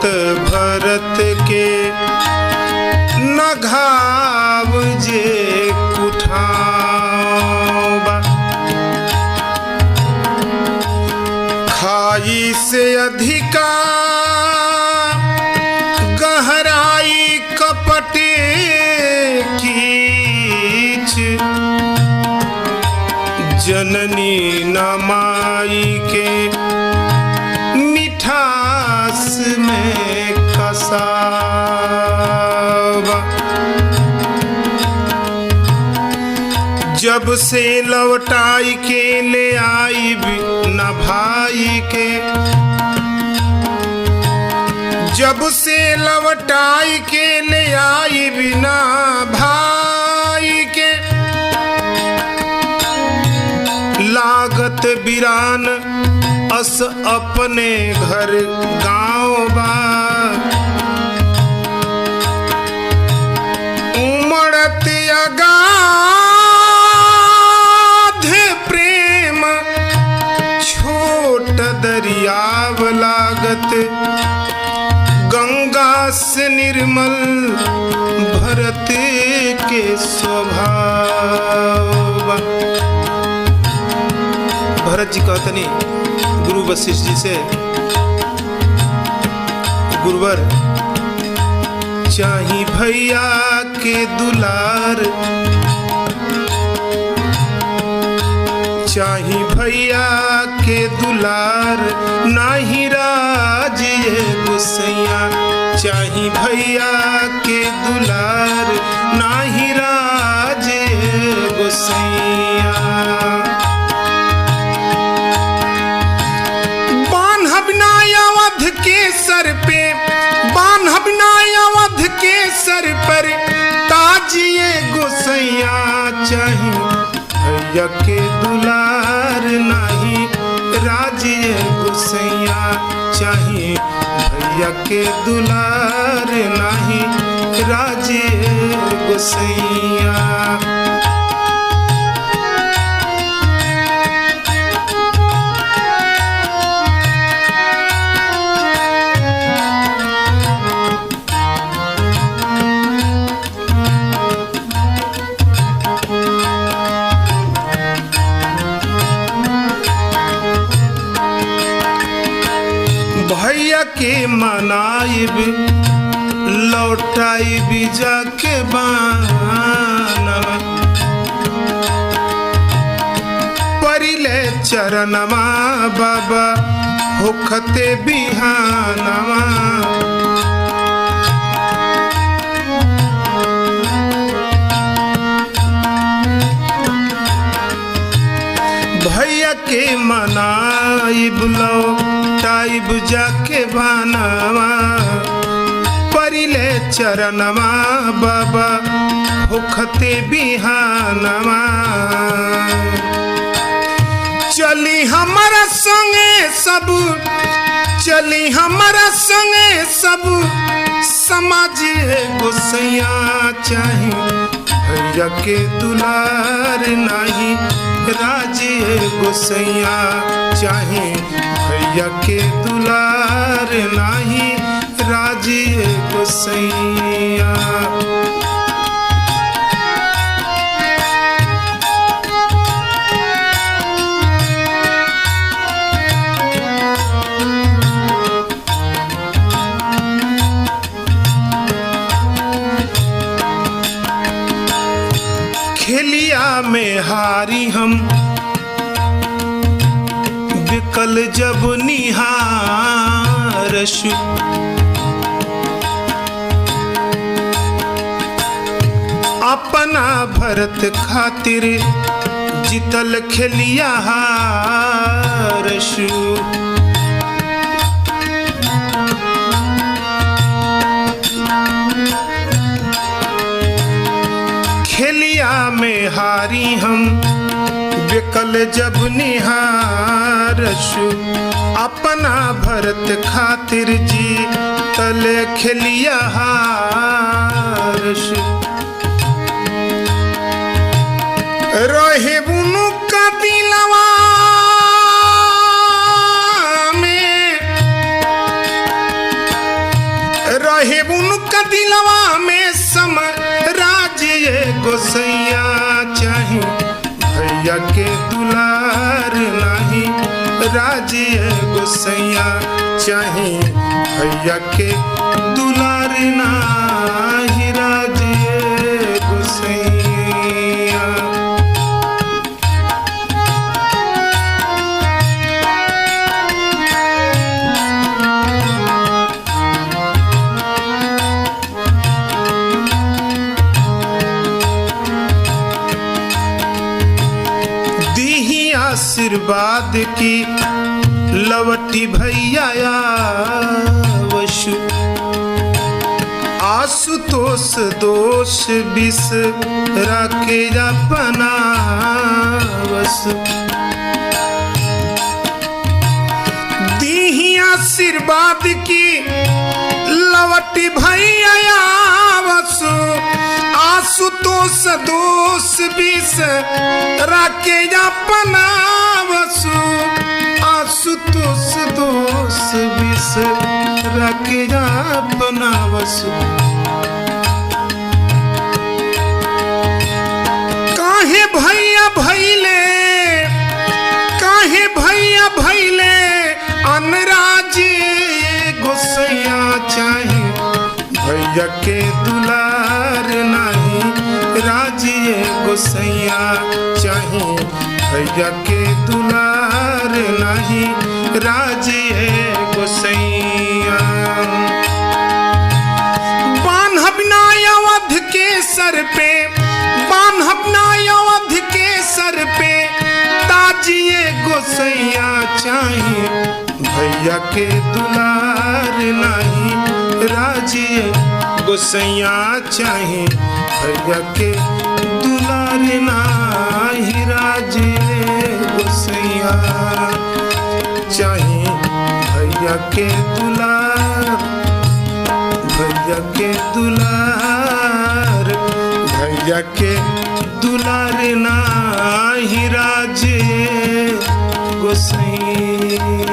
भरत के न घाव जे कुठावा। खाई से अधिका गहराई कपटे कीच, जननी न माई के मिठास में कसावा। जब से लौटाई के ले आई न भाई के, जब से लौटाई के ले आई बिना भाई के, लागत बिरान अस अपने घर गाँव बा। उमड़त अगाध प्रेम छोट दरियाव लागत, गंगा से निर्मल भरत के स्वभाव। भरत जी कहतनी गुरु वशिष्ठ जी से, गुरुवर चाही भैया के दुलार, चाही भैया के दुलार, नाही राजे गुसैया। चाही भैया के दुलार, नाही राजे गुसैया। अवध के सर पे, बान्हब ना अवध के सर पर ताजिए गोसैया। चाही भैया के दुलार, नाही राजिए गोसैया। चाही भैया के दुलार, नाही राजिए गोसैया। भैया के मनाइब लौटाइब जाके बानवा, परिले चरणवा बाबा होखते बिहानवा। भैया के मनाइब लौटाइब जाके बानवा, परिले चरणवा बाबा होखते बिहानवा। चली हमारा संगे सब, चली हमारा संगे सब समाज गोसैया। चाही भैया के दुलार, नाही राजे गोसैया। चाही भैया के दुलार, नाही राजे गोसैया। खेलिया में हारी हम बिकल जब निहारशु, अपना भरत खातिर जितल खेलिया हारशु। खेलिया में हारी हम बिकल जब निहारशु, अपना भरत खातिर जी तल खेलिया हारशु। रहे बुनु का दिलवा में रहे उनका दिलवा में सम राज्य गोसैया चाही भैया के दुलार नहीं राज्य गोसैया चाही भैया के दुलार नाही राज्य गोसैया। आशीर्वाद की लवटी भैया वशु आशुतोष दोष बिस रखे अपना वसु दी आशीर्वाद की लवटी भैया वसु आशुतोष दोष बिस रखे अपना वसु आशुतोष दोष बिस रखे अपना वसु। काहे भैया भैले अनराजे गोसैया चाही भैया के दुलार नहीं राज्य गोसैया चाही भैया के दुलार नहीं राज्य गोसैया। बान्हबना अवध के सर पे बान्हबना अवध के सर पे ताजिए गोसैया चाही भैया के दुलार नहीं राज्य गोसैया चाही भैया के दुलार नाही राज्य गोसैया चाही भैया के दुलार भैया के दुलार भैया के दुलार नाही राज्य गोसैया।